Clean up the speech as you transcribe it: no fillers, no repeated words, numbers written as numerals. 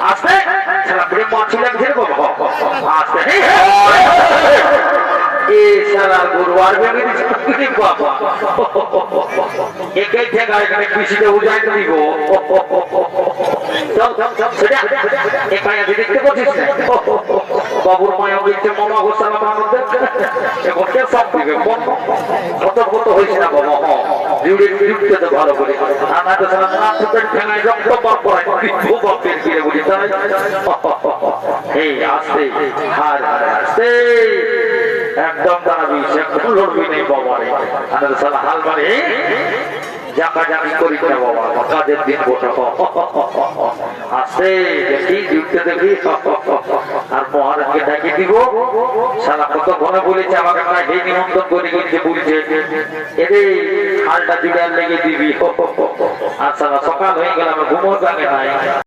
আসতে সারা ব্রহ্মা ছিলাম ঘিরে বাবা আসতে এ সারা গুরুবার ভেঙে দিচ্ছে বাবা একে থেকে এখানে কৃষিতে উজাই দিব একাই দেখতে পাচ্ছিস না বাবুর মায়া বলছে মামা গোসালা মানুষদের এখন কে সব দিবে কত কত হয়েছে না বাবা জুড়ে জুড়তে তো ভালো করে আর না তো সারা না ফুটের ঠেঙায় রক্ত পাপ করায় বাপের গিয়ে বলি তাই এই আসতে হার হার আসতে একদম দাঁড়াবি সে কোনো লড়বি নেই বাবা রে আর সালা হাল মারে জাকা জাকি করি না বাবা কাজের দিন বসে আসতে দেখি জুটতে দেখি আর মহারাজকে ডাকি দিব সারা কত ঘনে বলেছে আমাকে এই নিমন্ত্রণ করে গেছে বলছে এরে হালটা জুড়ে লেগে দিবি আর সারা সকাল হয়ে গেল আমার ঘুমোর গানে নাই